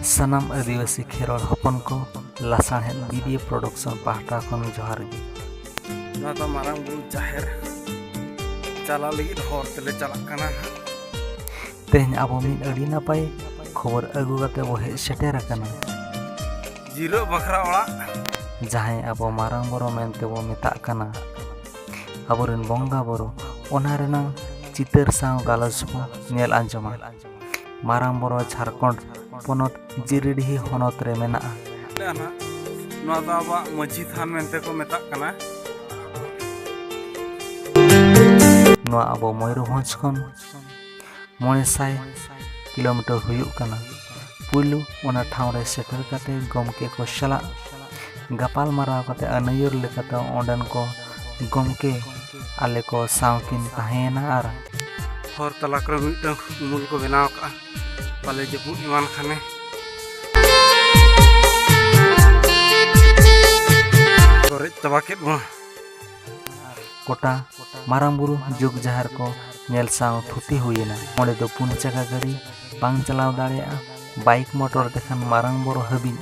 सनाम आदिवासी खेरल हपन को लासाहेन video production पाहटा खन जोहार गे तो मारांग बुरु जाहेर चला लगी हर तेले चला कना तेहन आबो मिन अड़ी नापाय खबर अगु गाते बो हे सेटेर कना जीरो बखरा ओड़ा जहां आबो मारांग बरो मेनते बो मेता कना आबोरेन बंगा बरो ओना रेनांग चितर साव गालस बो नेल आंजमा मारांग बरो झारखंड पोनत जिरिडही होनत रे मेना ना नवा दा बा मजी थान मेनते को मेता कना नवा आबो मयूरभंज खन 900 किलोमीटर हुयुक कना पुलु ओना ठाव रे सेटर काते गमके को सला गपाल माराव काते अनयुर लेकाते ओंडन को गमके आले को सावकिन ताहेना आर हर तला कर मिटन उमुल को बनाव का पाले जबु इमान खाने गोरे तबाकेत बो कोटा मारांग बुरु जुग जहार को नेल साव थुती हुईना ओंडे दो पुन चका गाड़ी बांग चलाव दाड़ेया बाइक मोटर देखन मारांग बरो हबी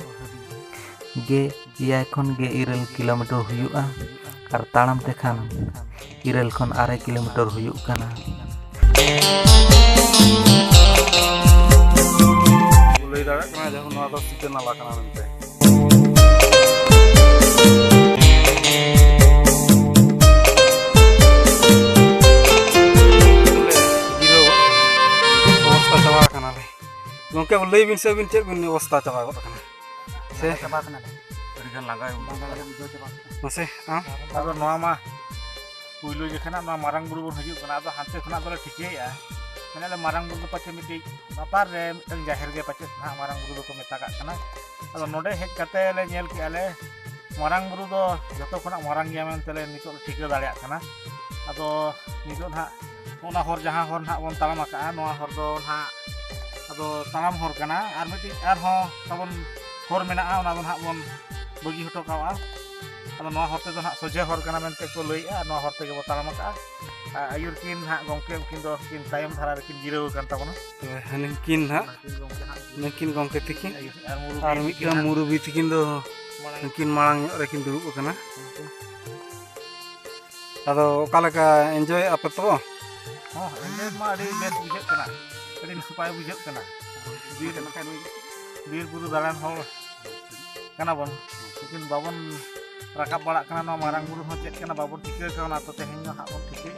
गे इया खन गे 9 किलोमीटर हुयुआ और ताड़ाम तेखान 9 खन 8 किलोमीटर हुयुक कना लई दाड़ा कना जहु नवा दो सिते नाला कना मेनते गंके लई बिन से बिन चेक बिन अवस्था चबा गत कना से चबा कना अरिगन लागाय नसे हां अगर नवा मा पुइलो जेखना नवा मारांग बुरु बन हजु कना आदो हानते खना दोले ठिकेया मेनेले मारांग बुरु पचे मिटी बापार रे मिटन जाहेर गे पचे ना मारांग बुरु को मेता का कना आदो नोडे हेज कते ले नेल कि आले मारांग बुरु दो जतो खना मारांग गया मेनतेले नितो ठिके दाड़िया कना आदो नितो ना ओना हर जहां हर ना बन तालाम का नवा हर दो ना आदो तालाम हर कना आर मिटी आर हो तबन हर मेना ओना बन हा बन बगी हटो कावा आदो नवा हरते दो ना सोजे हर कना मेनते को लईआ नवा हरते के बतालाम का आयुर किन हा गंके किन दो किन तायम धारा किन जिराव कान ताबना तो हनिन किन हा नकिन गंके तिकिन आर मिटा मुरुबी तिकिन दो किन मांग रे किन दुरुब कना आदो ओकालका एन्जॉय आपे तो हां एन्जॉय मा आडी बेस बुझे कना आडी नपाय बुझे कना बीर बुरु दालान हो कना बन लेकिन बाबन राकाब बड़ा कना न मारांग बुरु हो चेक कना बाबन टिके कना तो तेहन हा बन टिके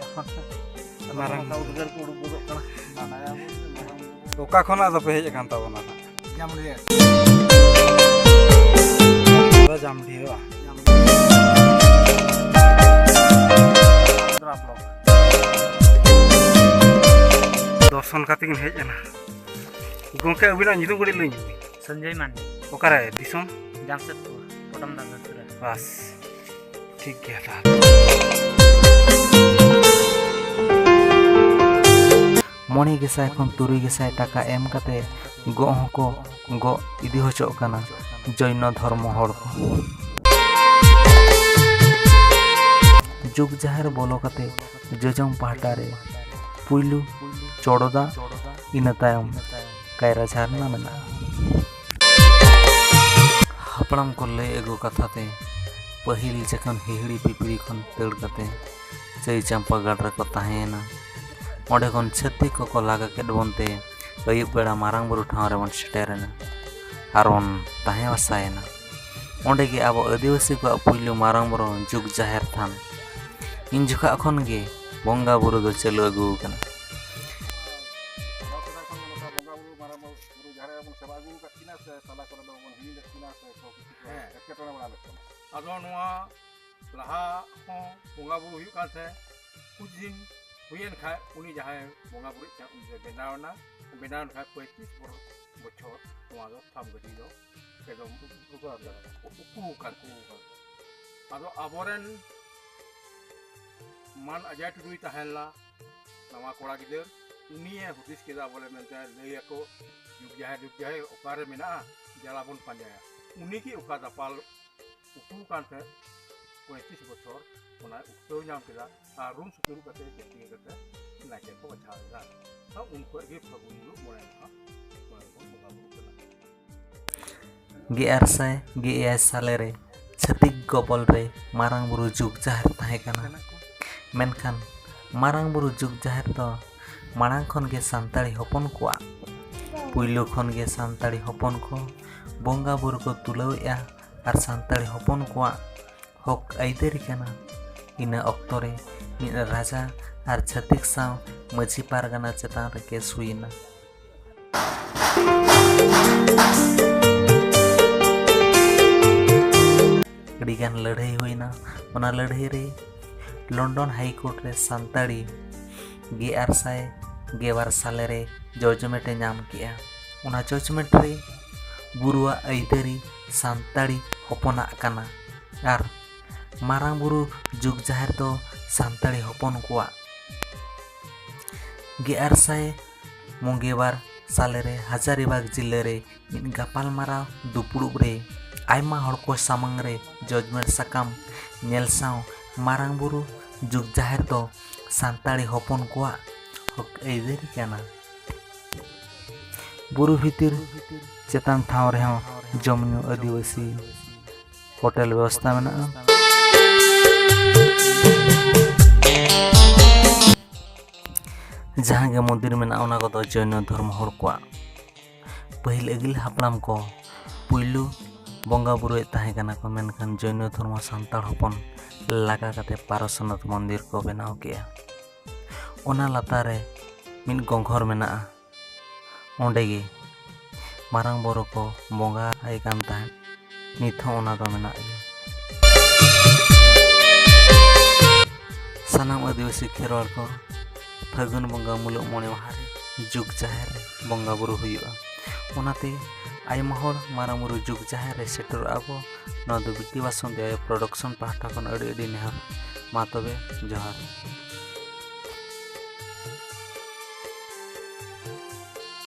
मारांग का उदगर को उडुक बदो कना नाया ओका खना दो पे हेज कान ताबना जामडी दा जामडी हो दर्शन खातिर हेज ना गंके अबिना निदु गड़ी लई संजय मांडी ओकारे दिसम जामशेदपुर पटम दागरपुर बस ठीक गया था मणि गेसाय खन 3 गेसाय टाका एम काते गो हको गो इदि होचो कना जैन धर्म हड़ को जुग जहार बोलो काते जोजम पाहटा रे पुइलु चोड़ोदा इना तायम कायरा झरना मेना हपड़म को ले एगो कथाते पहिल जखन हिहड़ी पिपड़ी खन तड़ कते चई चंपा गढ़ रे को ताहेना ओंडे खन छत्ती को लागा के बनते अयुब बेड़ा मारांग बुरु ठाव रे बन सेटेरना आर बन ताहे वसायना ओंडे गे आबो आदिवासी को पुइलु मारांग बुरु जुग जाहेर थान इन जुखा खन गे बंगा बुरु दो चलु अगु कना आदो नवा लहा हो बंगा बुरु हुयु काथे कुछ दिन हुयन खाय उनी जहाय बंगा बुरु चा बेनावना खाय 35 बछर नवा दो थाम गडी दो एकदम उकु कान आदो आबोरेन मान अजय टुडुई ताहेला नवा कोड़ा गिदर उनिए हुदिस केदा बोले मेनते लई को जुग जाहे ओकारे मेना जलाबन पांजाया उनी की ओका दपाल उकु कानते 35 बछर ओना उक्तो नाम केदा आ रूम सुकुरु कते जेती कते नाके को बचादा ता उनको के फगुन मोने हा मोने को बगा बुरु 1926 साले रे छत्तीक गबल रे मारांग बुरु जुग जाहिर ताहे कना मेनखान मारांग बुरु जुग जाहिर तो माड़ांग खन गे सानताड़ी हपन कोआ पुइलो खन गे सानताड़ी हपन को बंगा बुरु को तुलावेआ और सानताड़ी हपन कोआ हक आइदेरी कना इना अक्तो रे मिद राजा और छत्तीक साव मझी पारगाना चेतान रे केस हुइना अड़ीगान लड़ाई हुइना ओना लड़ाई रे लंडन हाई कोर्ट रे सानताड़ी 1912 साले रे जजमेंट नाम किया ओना जजमेंट रे बुरुआ आइदारी सानताड़ी हपना काना और मारांग बुरु जुग जाहिर तो सानताड़ी हपन कोआ 1912 साले रे हजारीबाग जिले रे मिन गापाल मारा दुपुड़ुब रे आयमा हड़ को सामंग रे जजमेंट साकाम नेल साव मारांग बुरु जुग जाहिर तो सानताड़ी हपन कोआ हक आइदारी काना बुरु भितिर चेतान ठाव रे जमनु आदिवासी होटल व्यवस्था में जहाँ के मंदिर में ना को जैन धर्म हड़ को पहिल अगिल हापड़ाम को पुइलू बंगा बुरुए ताहे कना को मेनखान जैन धर्म सानताड़ हपन लागा काते पारसनाथ मंदिर को बनाव किया ओना लातार रे मिन गंघर मेना ओंडे गे मारांग बोरो को बंगा आय कान ताहे नित हों ओना दो मेना सानाम आदिवासी खेरवाड़ को फागुन बंगा मुलुग मणे माहा रे जुग जाहिर बंगा बुरु हुयुआ ओनाते आयमा हड़ मारांग बुरु जुग जाहिर रे सेटर आबो ना दो बिटी बासंती प्रोडक्शन पाहटा खन अड़ी नेहर मा तबे जोहार।